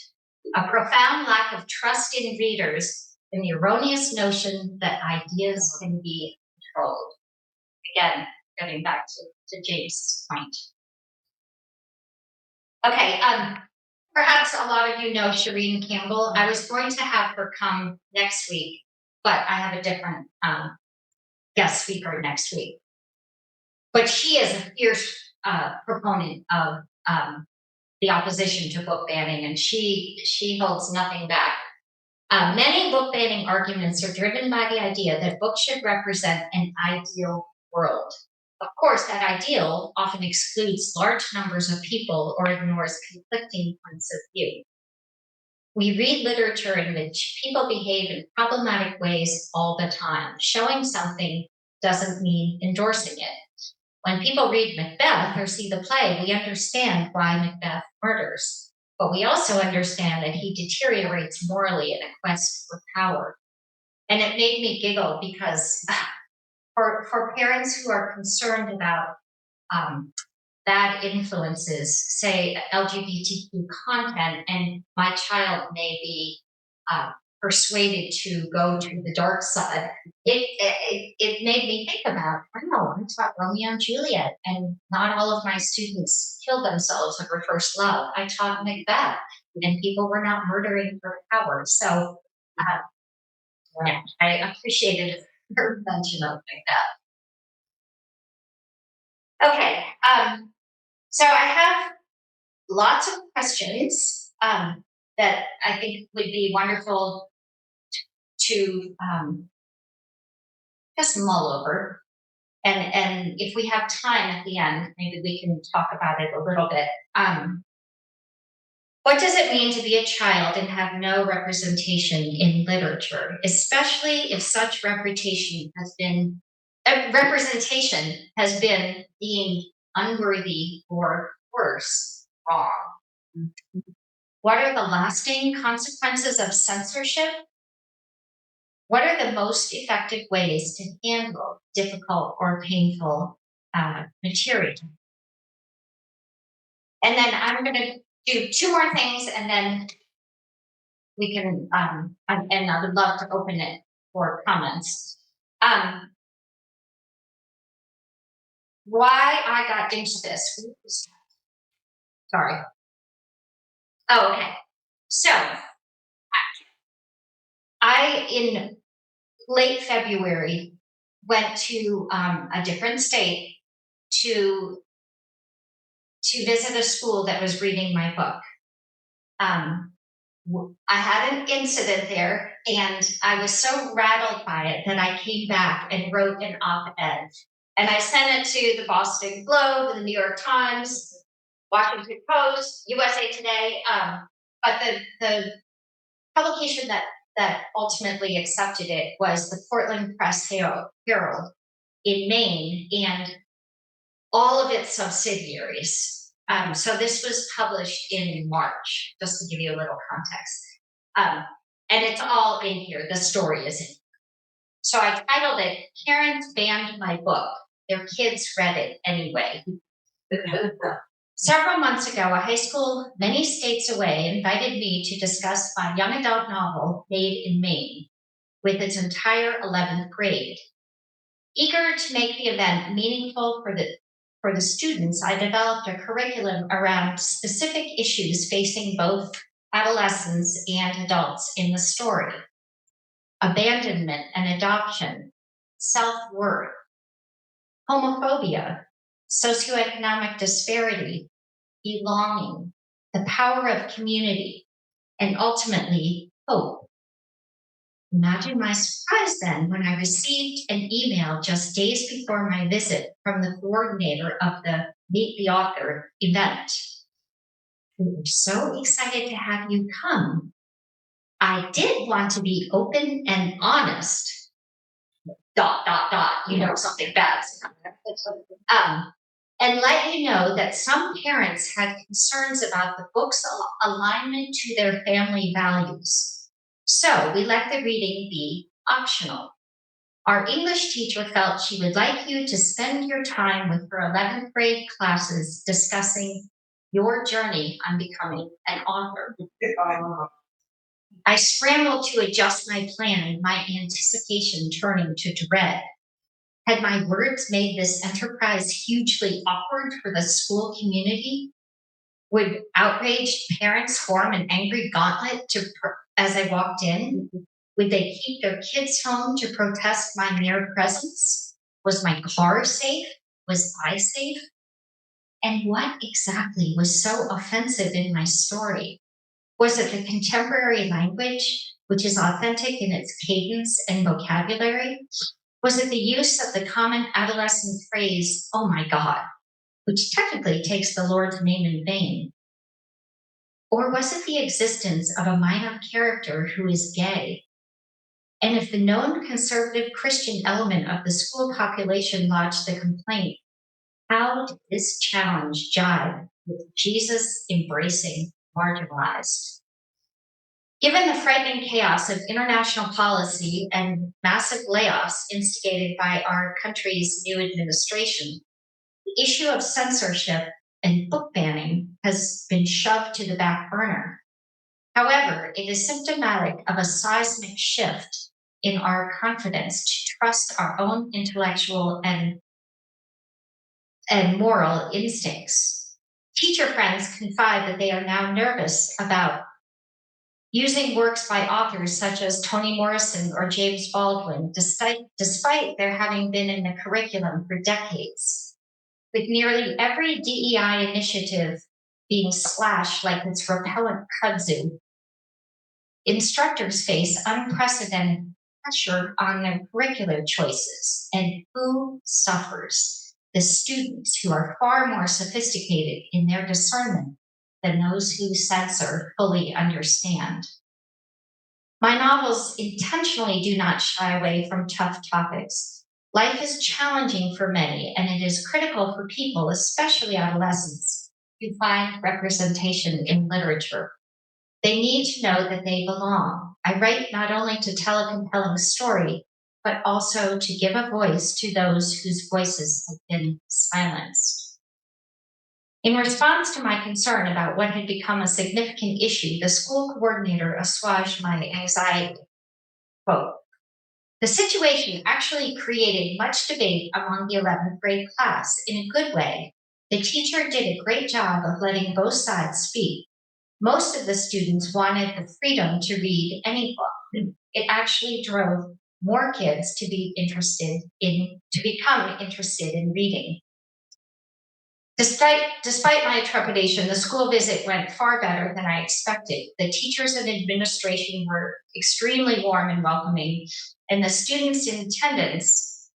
[SPEAKER 4] a profound lack of trust in readers, and the erroneous notion that ideas can be controlled. Again, getting back to James' point. Okay, perhaps a lot of you know Shireen Campbell. I was going to have her come next week, but I have a different guest speaker next week. But she is a fierce proponent of the opposition to book banning, and she holds nothing back. Many book banning arguments are driven by the idea that books should represent an ideal world. Of course, that ideal often excludes large numbers of people or ignores conflicting points of view. We read literature in which people behave in problematic ways all the time. Showing something doesn't mean endorsing it. When people read Macbeth or see the play, we understand why Macbeth murders. But we also understand that he deteriorates morally in a quest for power. And it made me giggle because for parents who are concerned about bad influences, say LGBTQ content, and my child may be persuaded to go to the dark side, it made me think about, wow, I taught Romeo and Juliet, and not all of my students killed themselves over first love. I taught Macbeth, and people were not murdering for power. So yeah, I appreciated her mention of Macbeth. Okay, so I have lots of questions that I think would be wonderful to just mull over. And if we have time at the end, maybe we can talk about it a little bit. What does it mean to be a child and have no representation in literature, especially if such representation has been deemed unworthy or worse, wrong? What are the lasting consequences of censorship? What are the most effective ways to handle difficult or painful material? And then I'm going to do two more things, and then we can, and I would love to open it for comments. Why I got into this. Sorry. Oh, okay. So, I, in late February, went to a different state to visit a school that was reading my book. I had an incident there, and I was so rattled by it that I came back and wrote an op-ed. And I sent it to the Boston Globe, the New York Times, Washington Post, USA Today. But the publication that ultimately accepted it was the Portland Press Herald in Maine and all of its subsidiaries. So this was published in March, just to give you a little context. And it's all in here. The story is in here. So I titled it, Parents Banned My Book. Their kids read it anyway. Several months ago, a high school many states away invited me to discuss my young adult novel, Made in Maine, with its entire 11th grade. Eager to make the event meaningful for the students, I developed a curriculum around specific issues facing both adolescents and adults in the story. Abandonment and adoption, self-worth, homophobia, socioeconomic disparity, belonging, the power of community, and ultimately hope. Imagine my surprise then when I received an email just days before my visit from the coordinator of the Meet the Author event. We were so excited to have you come. I did want to be open and honest. ... You know, something bad's coming. And let you know that some parents had concerns about the book's alignment to their family values. So we let the reading be optional. Our English teacher felt she would like you to spend your time with her 11th grade classes discussing your journey on becoming an author. I scrambled to adjust my plan, my anticipation turning to dread. Had my words made this enterprise hugely awkward for the school community? Would outraged parents form an angry gauntlet as I walked in? Would they keep their kids home to protest my mere presence? Was my car safe? Was I safe? And what exactly was so offensive in my story? Was it the contemporary language, which is authentic in its cadence and vocabulary? Was it the use of the common adolescent phrase, oh my God, which technically takes the Lord's name in vain? Or was it the existence of a minor character who is gay? And if the known conservative Christian element of the school population lodged the complaint, how did this challenge jibe with Jesus embracing marginalized? Given the frightening chaos of international policy and massive layoffs instigated by our country's new administration, the issue of censorship and book banning has been shoved to the back burner. However, it is symptomatic of a seismic shift in our confidence to trust our own intellectual and moral instincts. Teacher friends confide that they are now nervous about using works by authors such as Toni Morrison or James Baldwin, despite their having been in the curriculum for decades. With nearly every DEI initiative being slashed like its repellent kudzu, instructors face unprecedented pressure on their curricular choices. And who suffers? The students, who are far more sophisticated in their discernment than those who censor fully understand. My novels intentionally do not shy away from tough topics. Life is challenging for many, and it is critical for people, especially adolescents, to find representation in literature. They need to know that they belong. I write not only to tell a compelling story, but also to give a voice to those whose voices have been silenced. In response to my concern about what had become a significant issue, the school coordinator assuaged my anxiety. Quote, The situation actually created much debate among the 11th grade class in a good way. The teacher did a great job of letting both sides speak. Most of the students wanted the freedom to read any book. It actually drove more kids to become interested in reading. Despite my trepidation, the school visit went far better than I expected. The teachers and administration were extremely warm and welcoming, and the students in attendance,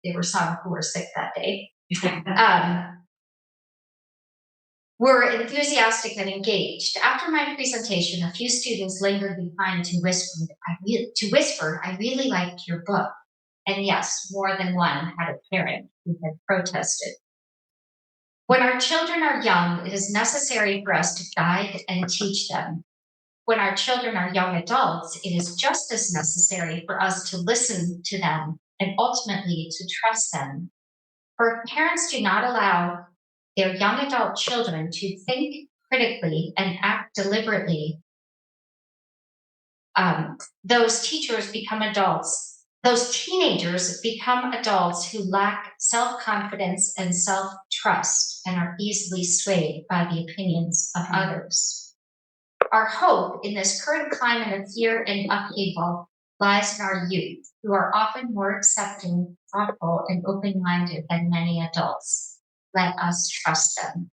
[SPEAKER 4] there were some who were sick that day, were enthusiastic and engaged. After my presentation, a few students lingered behind to whisper, I really liked your book. And yes, more than one had a parent who had protested. When our children are young, it is necessary for us to guide and teach them. When our children are young adults, it is just as necessary for us to listen to them and ultimately to trust them. For if parents do not allow their young adult children to think critically and act deliberately, those teenagers become adults who lack self-confidence and self-trust and are easily swayed by the opinions of others. Our hope in this current climate of fear and upheaval lies in our youth, who are often more accepting, thoughtful, and open-minded than many adults. Let us trust them.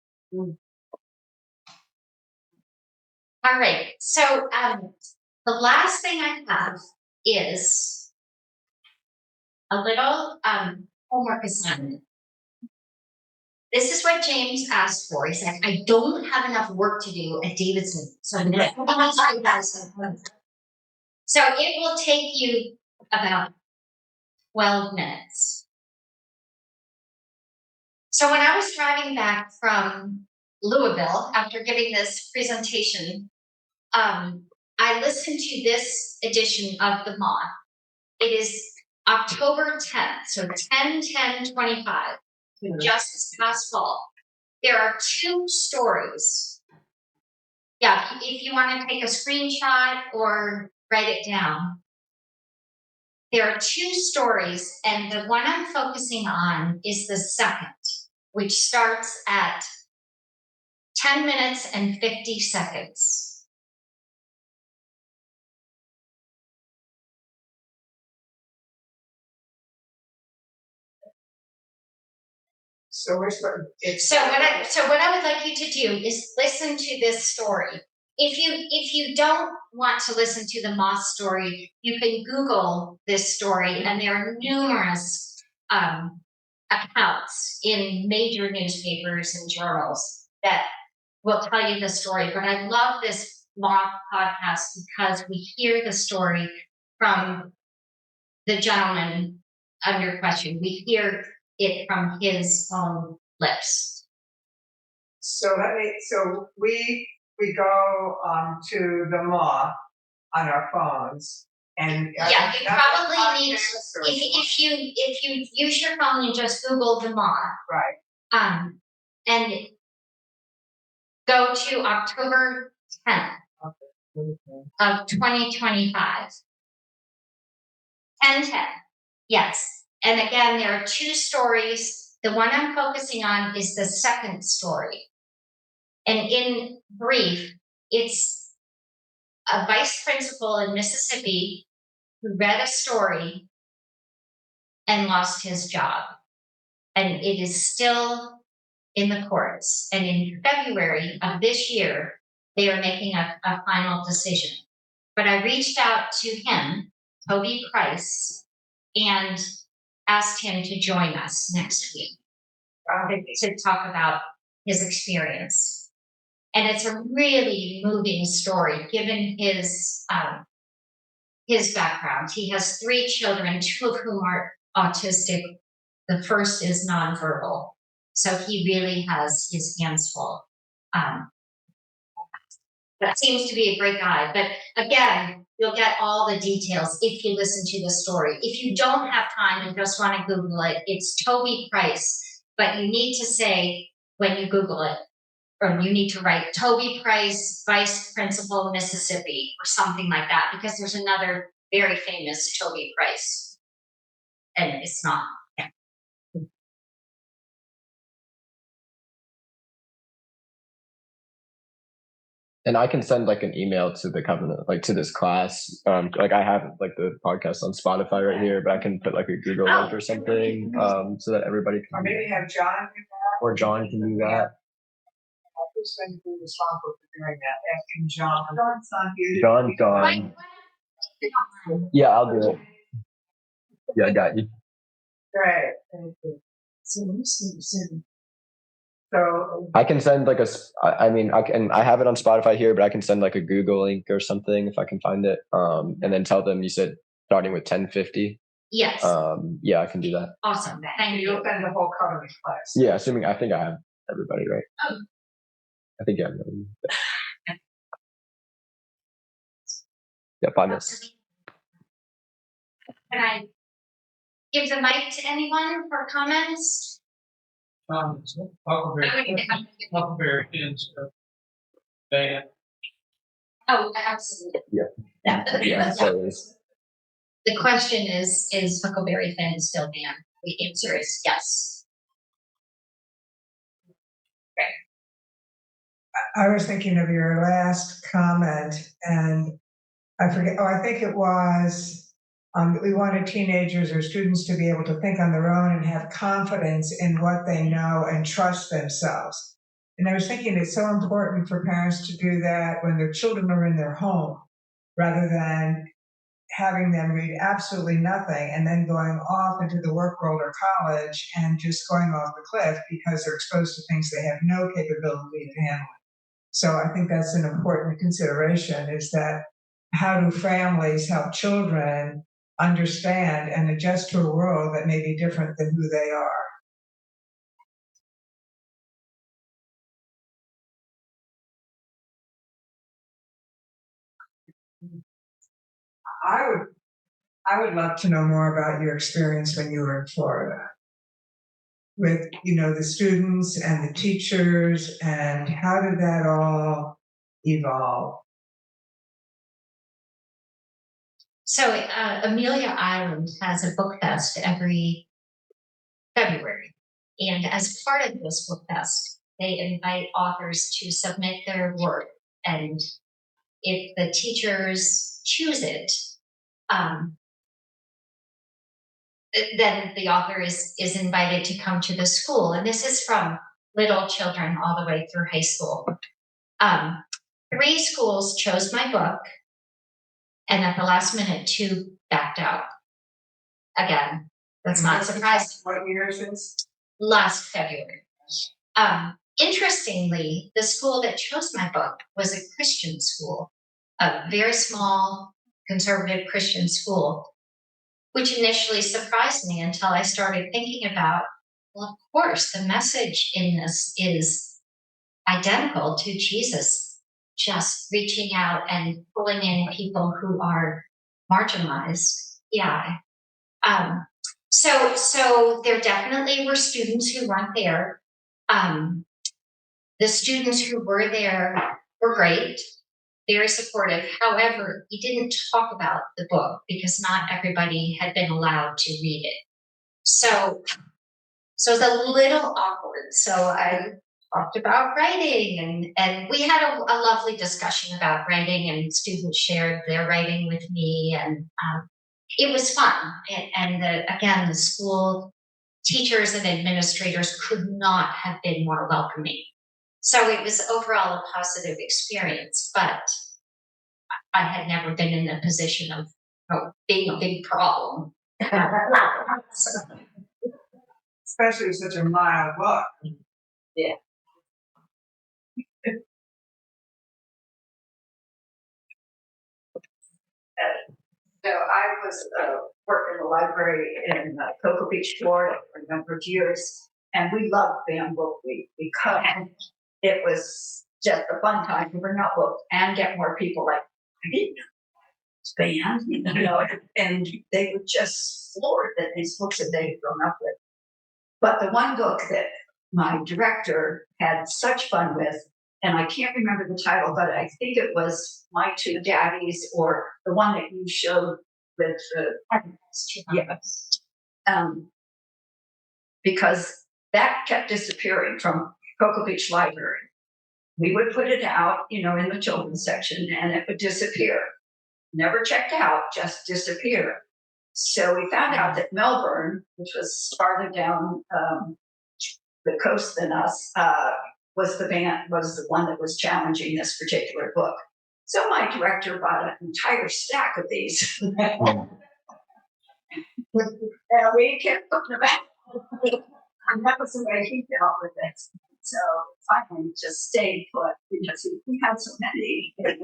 [SPEAKER 4] All right, so the last thing I have is a little homework assignment. This is what James asked for. He said, I don't have enough work to do at Davidson, so I'm going to ask you guys some homework. So it will take you about 12 minutes. So when I was driving back from Louisville after giving this presentation, I listened to this edition of The Moth. It is October 10th, so 10/10/25, just this past fall. There are 2 stories. Yeah, if you want to take a screenshot or write it down. There are 2 stories, and the one I'm focusing on is the second, which starts at 10 minutes and 50 seconds.
[SPEAKER 1] So we're starting.
[SPEAKER 4] So what I would like you to do is listen to this story. If you don't want to listen to the moth story, you can Google this story, and there are numerous accounts in major newspapers and journals that will tell you the story. But I love this moth podcast because we hear the story from the gentleman under question. We hear it from his own lips.
[SPEAKER 1] So we go to the Moth on our phones, and
[SPEAKER 4] yeah, you probably need if you use your phone and just Google the Moth,
[SPEAKER 1] right,
[SPEAKER 4] and go to October 10th of 2025. 10/10, yes. And again, there are 2 stories. The one I'm focusing on is the second story. And in brief, it's a vice principal in Mississippi who read a story and lost his job. And it is still in the courts. And in February of this year, they are making a final decision. But I reached out to him, Toby Price, and asked him to join us next week to talk about his experience. And it's a really moving story, given his background. He has 3 children, 2 of whom are autistic. The first is nonverbal. So he really has his hands full. That seems to be a great guy. But again, you'll get all the details if you listen to the story. If you don't have time and just want to Google it, it's Toby Price. But you need to say when you Google it, or you need to write Toby Price, Vice Principal, Mississippi, or something like that, because there's another very famous Toby Price. And it's not.
[SPEAKER 5] And I can send like an email to the covenant, like to this class. Like I have like the podcast on Spotify right here, but I can put like a Google link or something, so that everybody can.
[SPEAKER 1] Or maybe have John do that.
[SPEAKER 5] Or John can do that.
[SPEAKER 1] Who's going to be responsible for doing that? Asking John.
[SPEAKER 6] John's not here.
[SPEAKER 5] John's gone. Yeah, I'll do it. Yeah, I got you.
[SPEAKER 1] Great. Thank you.
[SPEAKER 2] So listen,
[SPEAKER 1] So
[SPEAKER 5] I can send like I mean, I have it on Spotify here, but I can send like a Google link or something if I can find it. And then tell them you said starting with 1050.
[SPEAKER 4] Yes.
[SPEAKER 5] Yeah, I can do that.
[SPEAKER 4] Awesome. Thank you.
[SPEAKER 1] you'll attend the whole covenant class.
[SPEAKER 5] Yeah, assuming I think I have everybody right.
[SPEAKER 4] Oh.
[SPEAKER 5] I think I have everybody. Yeah, 5 minutes.
[SPEAKER 4] Can I give the mic to anyone for comments?
[SPEAKER 3] Huckleberry Finn's band.
[SPEAKER 4] Oh, absolutely.
[SPEAKER 5] Yeah, so it is.
[SPEAKER 4] The question is Huckleberry Finn still banned? The answer is yes.
[SPEAKER 6] I was thinking of your last comment, and I forget. Oh, I think it was we wanted teenagers or students to be able to think on their own and have confidence in what they know and trust themselves. And I was thinking it's so important for parents to do that when their children are in their home, rather than having them read absolutely nothing and then going off into the work world or college and just going off the cliff because they're exposed to things they have no capability of handling. So I think that's an important consideration, is that how do families help children understand and adjust to a world that may be different than who they are? I would love to know more about your experience when you were in Florida with, the students and the teachers, and how did that all evolve?
[SPEAKER 4] So Amelia Island has a book fest every February. And as part of this book fest, they invite authors to submit their work. And if the teachers choose it, then the author is invited to come to the school. And this is from little children all the way through high school. 3 schools chose my book, and at the last minute, 2 backed out. Again, that's not surprising.
[SPEAKER 1] What year is this?
[SPEAKER 4] Last February. Interestingly, the school that chose my book was a Christian school, a very small conservative Christian school, which initially surprised me until I started thinking about, well, of course, the message in this is identical to Jesus, just reaching out and pulling in people who are marginalized. Yeah. So there definitely were students who weren't there. The students who were there were great, very supportive. However, we didn't talk about the book because not everybody had been allowed to read it. So it's a little awkward. So I talked about writing, and we had a lovely discussion about writing, and students shared their writing with me, and it was fun. And again, the school teachers and administrators could not have been more welcoming. So it was overall a positive experience, but I had never been in a position of being a big problem.
[SPEAKER 1] Especially with such a mild book.
[SPEAKER 4] Yeah.
[SPEAKER 7] So I was working in the library in Cocoa Beach, Florida for a number of years, and we loved Band Book Week because it was just a fun time to bring out books and get more people like, I didn't know band, and they were just floored that these books that they had grown up with. But the one book that my director had such fun with, and I can't remember the title, but I think it was My Two Daddies, or the one that you showed with the yes, because that kept disappearing from Cocoa Beach Library. We would put it out, in the children's section, and it would disappear. Never checked out, just disappear. So we found out that Melbourne, which was farther down the coast than us, was the one that was challenging this particular book. So my director bought an entire stack of these. And we kept putting them out. And that was the way he dealt with it. So finally just stayed put because we had so many. It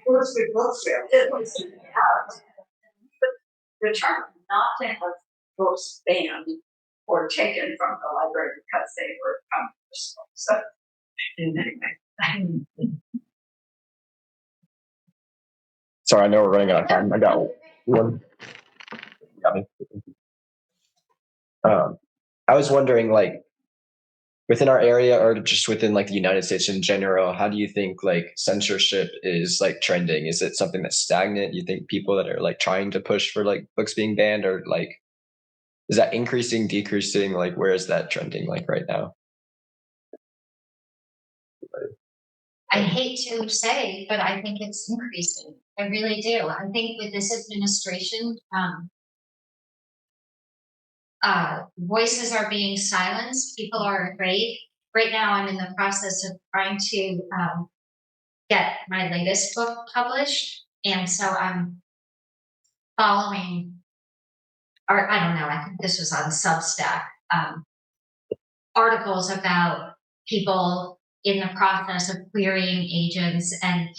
[SPEAKER 7] was good book sale. It was determined not to have books banned or taken from the library because they were controversial. So anyway.
[SPEAKER 5] Sorry, I know we're running out of time. I got one. Got me. I was wondering, like, within our area or just within like the United States in general, how do you think like censorship is like trending? Is it something that's stagnant? You think people that are like trying to push for like books being banned, or like, is that increasing, decreasing? Like, where is that trending like right now?
[SPEAKER 4] I hate to say, but I think it's increasing. I really do. I think with this administration, voices are being silenced. People are afraid. Right now, I'm in the process of trying to get my latest book published. And so I'm following, or I don't know, I think this was on Substack, articles about people in the process of querying agents. And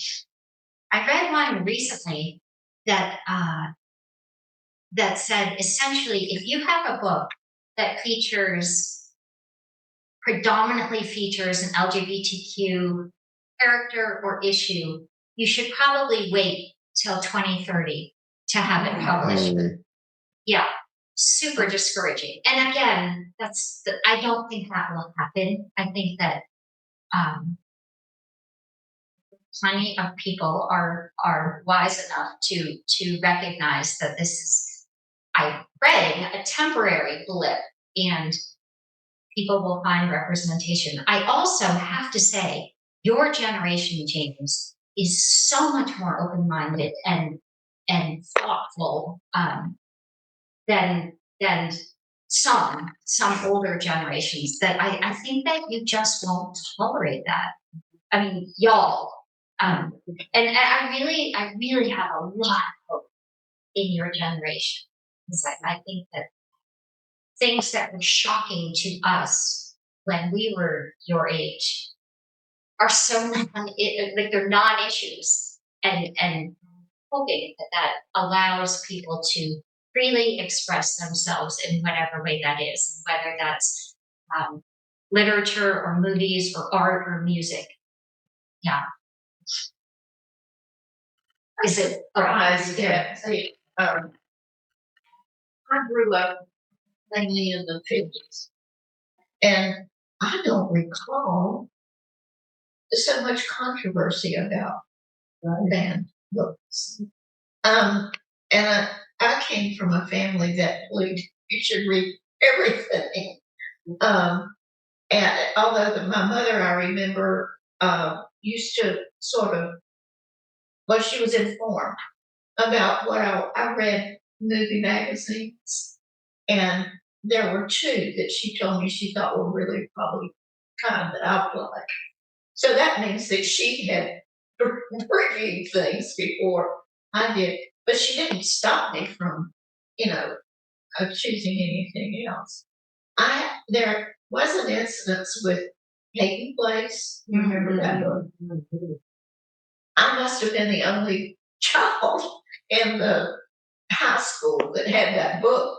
[SPEAKER 4] I read one recently that that said, essentially, if you have a book that predominantly features an LGBTQ character or issue, you should probably wait till 2030 to have it published. Yeah, super discouraging. And again, I don't think that will happen. I think that plenty of people are wise enough to recognize that this is, I'm praying, a temporary blip, and people will find representation. I also have to say, your generation, James, is so much more open-minded and thoughtful than some older generations, that I think that you just won't tolerate that. I mean, y'all. And I really have a lot of hope in your generation, because I think that things that were shocking to us when we were your age are so like they're non-issues, and hoping that allows people to freely express themselves in whatever way that is, whether that's literature or movies or art or music. Yeah. Is it?
[SPEAKER 8] I grew up mainly in the 50s, and I don't recall so much controversy about banned books. And I came from a family that believed you should read everything. And although my mother, I remember, used to sort of, well, she was informed about what I read movie magazines, and there were two that she told me she thought were really probably kind that I would like. So that means that she had reviewed things before I did, but she didn't stop me from, choosing anything else. There was an incident with Peyton Place. You remember that book? I must have been the only child in the high school that had that book,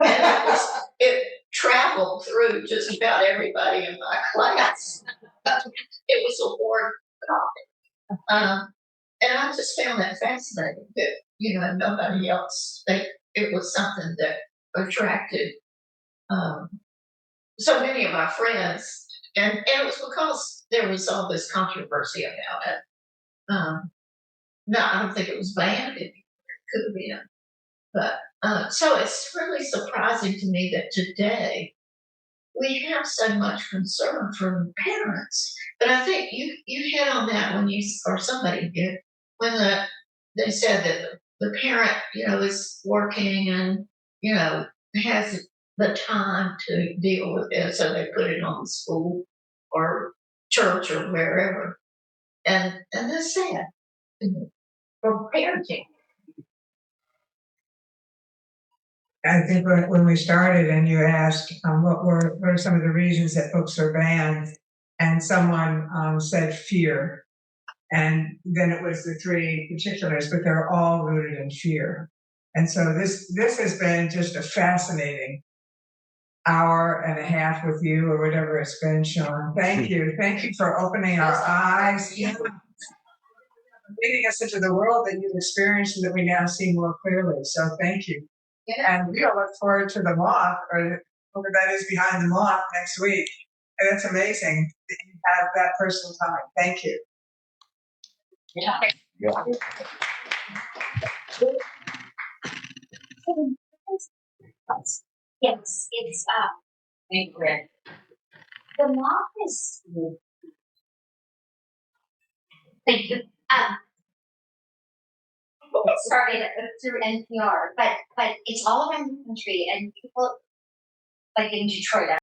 [SPEAKER 8] and it traveled through just about everybody in my class. It was a war topic, and I just found that fascinating. That nobody else. It was something that attracted so many of my friends, and it was because there was all this controversy about it. No, I don't think it was banned could have been. But so it's really surprising to me that today we have so much concern from parents. But I think you hit on that when or somebody did, when they said that the parent, is working and, has the time to deal with it, so they put it on school or church or wherever. And that's sad for parenting.
[SPEAKER 1] I think when we started and you asked what are some of the reasons that books are banned, and someone said fear, and then it was the three particulars, but they're all rooted in fear. And so this has been just a fascinating hour and a half with you, or whatever it's been, Shawn. Thank you for opening our eyes, leading us into the world that you've experienced and that we now see more clearly. So thank you. Yeah. And we'll look forward to the moth, or whoever that is behind the moth, next week. And it's amazing that you have that personal time. Thank you.
[SPEAKER 4] Yeah. Yes, it's the moth is. Thank you. It started through NPR, but it's all around the country, and people like in Detroit.